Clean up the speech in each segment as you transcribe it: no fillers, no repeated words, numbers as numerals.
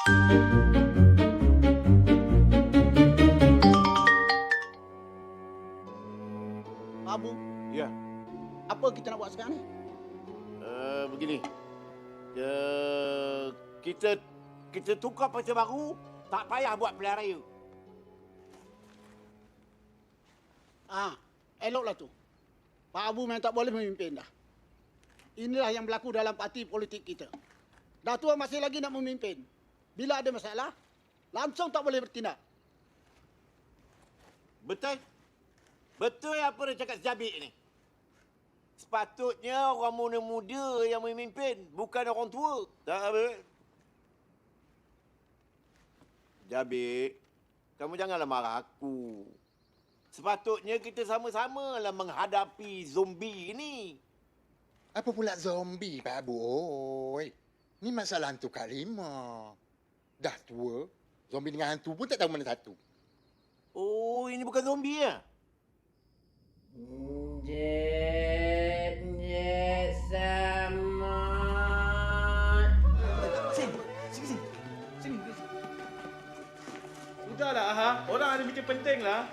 Pak Abu, Ya, apa kita nak buat sekarang ni? begini. Kita kita tukar peta baru, tak payah buat pilihan raya. Eloklah tu. Pak Abu memang tak boleh memimpin dah. Inilah yang berlaku dalam parti politik kita. Dah tua masih lagi nak memimpin. Bila ada masalah, langsung tak boleh bertindak. Betul? Betul apa dia cakap Jabik ni? Sepatutnya orang muda-muda yang memimpin, bukan orang tua. Tak apa. Jabik, kamu janganlah marah aku. Sepatutnya kita sama-sama lah menghadapi zombie ini. Apa pula zombie, Pak Abu? Oi, ni masalah hantu Kak Lima. Dah tua, zombie dengan hantu pun tak tahu mana satu. Oh, ini bukan zombie ya? Jet sama. Sini. Sudahlah, Aha. Orang ada meeting penting lah.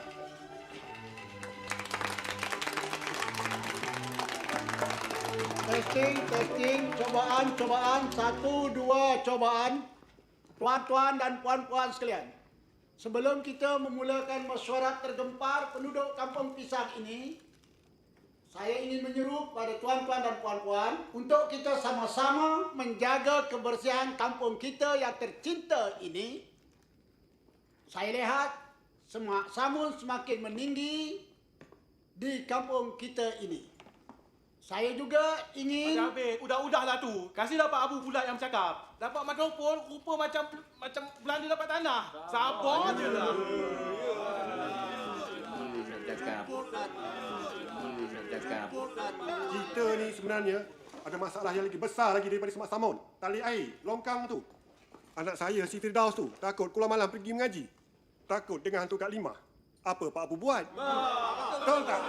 Testing. Cobaan. 1, 2, cobaan. Tuan-tuan dan puan-puan sekalian. Sebelum kita memulakan mesyuarat tergempar penduduk Kampung Pisang ini, saya ingin menyeru pada tuan-tuan dan puan-puan untuk kita sama-sama menjaga kebersihan kampung kita yang tercinta ini. Saya lihat samun semakin meninggi di kampung kita ini. Saya juga ingin... Habis. Udahlah tu. Kasihlah Pak Abu pula yang bercakap. Dapat mikrofon, rupa macam Belanda dapat tanah. Sabar je lah. Cakap. Kita ni sebenarnya ada masalah yang lagi besar lagi daripada semak samun. Tali air, longkang tu. Anak saya, si Firdaus tu, takut keluar malam pergi mengaji. Takut dengan hantu Kak Lima. Apa Pak Abu buat? Betul tak?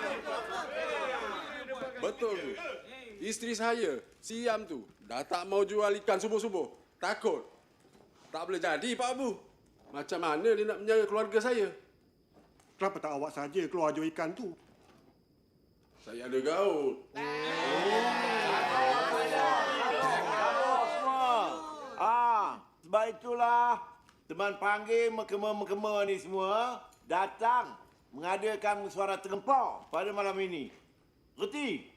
Betul tu. Isteri saya, Siam tu, dah tak mau jual ikan subuh-subuh. Takut. Tak boleh jadi, Pak Abu. Macam mana dia nak menjaga keluarga saya? Kenapa tak awak saja keluar jual ikan tu? Saya ada gaul. Sebab itulah teman panggil mekema-mekema ni semua datang mengadakan mesyuarat tergempar pada malam ini. Reti?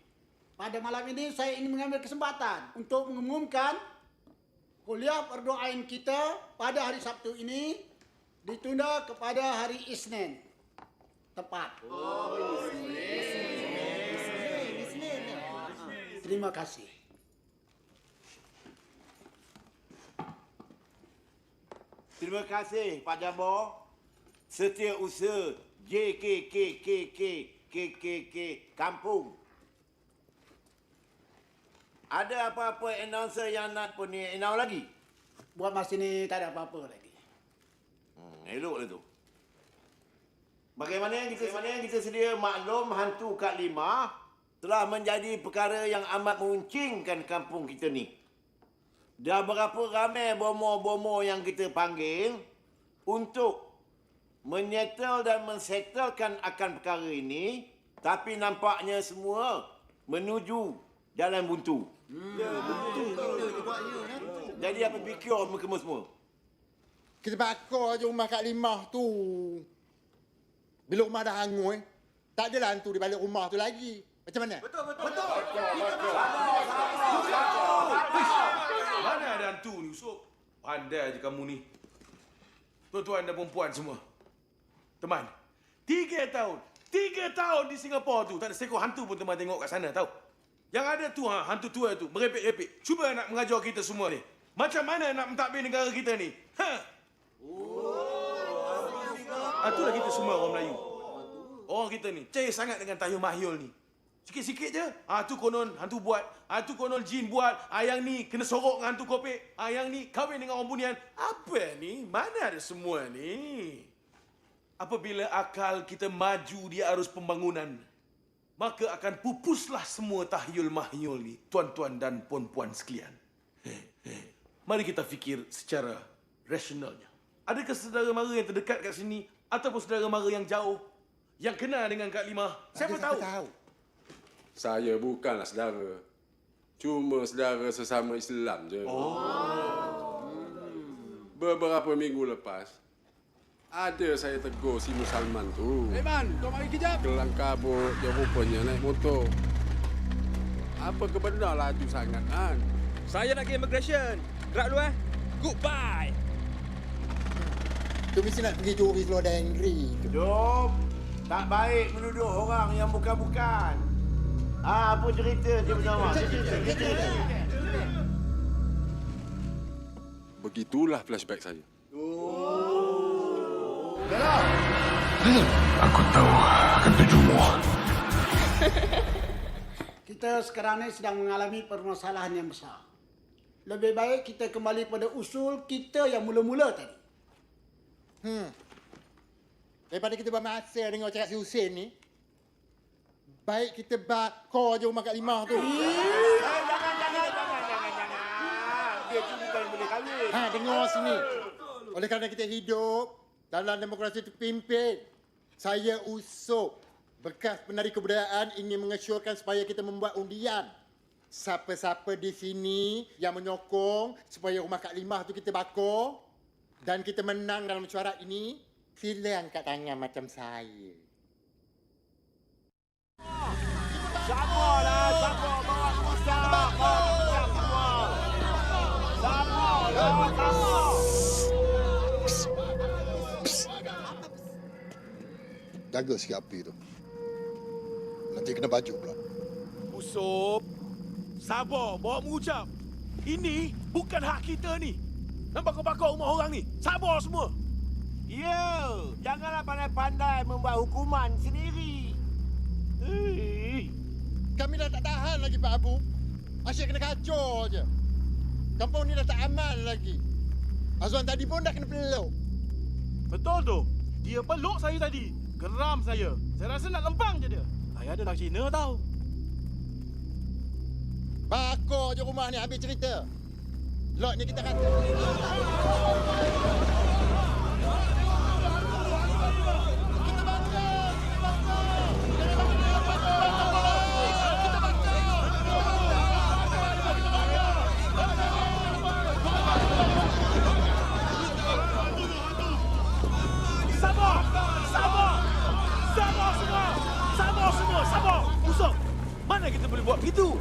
Pada malam ini saya ingin mengambil kesempatan untuk mengumumkan kuliah perdoaan kita pada hari Sabtu ini ditunda kepada hari Isnin. Tepat. Terima kasih. Terima kasih Pak Jabor. Setiausaha JKKKK Kampung. Ada apa-apa announcer yang nak pun ni announce lagi? Buat masa ini tak ada apa-apa lagi. Eloklah tu. Bagaimana yang kita sedia maklum, hantu Kak Lima telah menjadi perkara yang amat menguncingkan kampung kita ni. Dah berapa ramai bomo-bomo yang kita panggil untuk menyetel dan mensetelkan akan perkara ini, tapi nampaknya semua menuju jalan buntu. Jadi apa fikir mereka semua? Kita bakar je rumah Kak Limah tu. Bila rumah dah hangus, tak ada hantu di balik rumah tu lagi. Macam mana? Betul. Mana ada hantu ni, Usop? Pandai je kamu ni. Tuan-tuan dan perempuan semua. Teman, 3 tahun di Singapura tu, tak ada seekor hantu pun teman tengok kat sana, tahu? Yang ada tu, hantu tua tu, merepek-repek. Cuba nak mengajar kita semua ni. Macam mana nak mentadbir negara kita ni? Itulah kita semua orang Melayu. Orang kita ni, percaya sangat dengan tahyul-mahyul ni. Sikit-sikit je, tu konon hantu buat, tu konon jin buat, yang ni kena sorok dengan hantu kopek, yang ni kahwin dengan orang bunian. Apa ni? Mana ada semua ni? Apabila akal kita maju di arus pembangunan, maka akan pupuslah semua tahyul-mahyul ni, tuan-tuan dan puan-puan sekalian. Mari kita fikir secara rasionalnya. Adakah saudara mara yang terdekat kat sini ataupun saudara mara yang jauh yang kenal dengan Kak Limah? Siapa tahu? Saya bukanlah saudara. Cuma saudara sesama Islam je. Beberapa minggu lepas, ada saya tegur si Musalman tu. Man, kau mari kejap. Kelang kabut, dia rupanya naik motor. Apa kebenar laju sangat, kan? Saya nak ke immigration. Gerak dulu Goodbye. Tu mesti nak pergi curi Lord Henry tu. Dom, tak baik menuduh orang yang bukan-bukan. Apa cerita dia bernama? Cerita. Begitulah flashback saya. Aku tahu akan tujumu. Kita sekarang ni sedang mengalami permasalahan yang besar. Lebih baik kita kembali pada usul kita yang mula-mula tadi. Daripada kita bermasa dengan cakap si Hussein ni, baik kita bakar je rumah Kak Limah tu. Jangan. Dia tu bukan boleh kahwin. Dengar sini. Oleh kerana kita hidup dalam demokrasi terpimpin, saya usuk bekas penari kebudayaan ingin mengesyorkan supaya kita membuat undian. Siapa-siapa di sini yang menyokong supaya rumah Kak Limah tu kita bakar dan kita menang dalam mesyuarat ini, sila angkat tangan macam saya. Sabarlah, sabar. Bawa pusat. Sabarlah. Jaga sikit api tu. Nanti kena baju pula. Usop, sabar, bawa mengucap. Ini bukan hak kita ni. Nak bakar-bakar rumah orang ni. Sabar semua. Ya, janganlah pandai-pandai membuat hukuman sendiri. Kami dah tak tahan lagi Pak Abu. Asyik kena kacau je. Kampung ni dah tak aman lagi. Azwan tadi pun dah kena peluk. Betul tu. Dia peluk saya tadi. Geram saya. Saya rasa nak lempang je dia. Saya ada nak Cina tau. Bakar je rumah ni habis cerita. Lot ni kita kata. Sabar. Usop. Mana kita boleh buat begitu?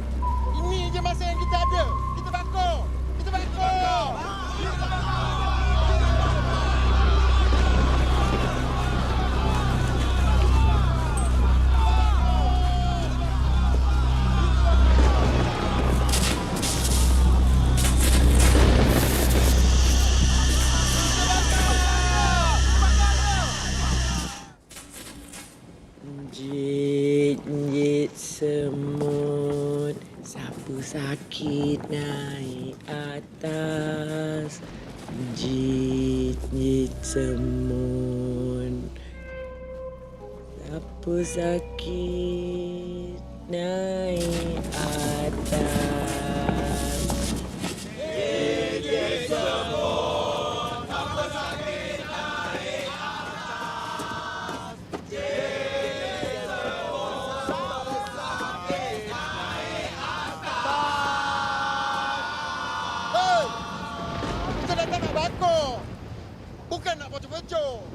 Ini je masa yang kita ada. Kita bakar. Jit semut, sapu sakit naik atas. Jit semut, sapu sakit naik atas. Kita datang nak bakar. Bukan nak bocor-bocor.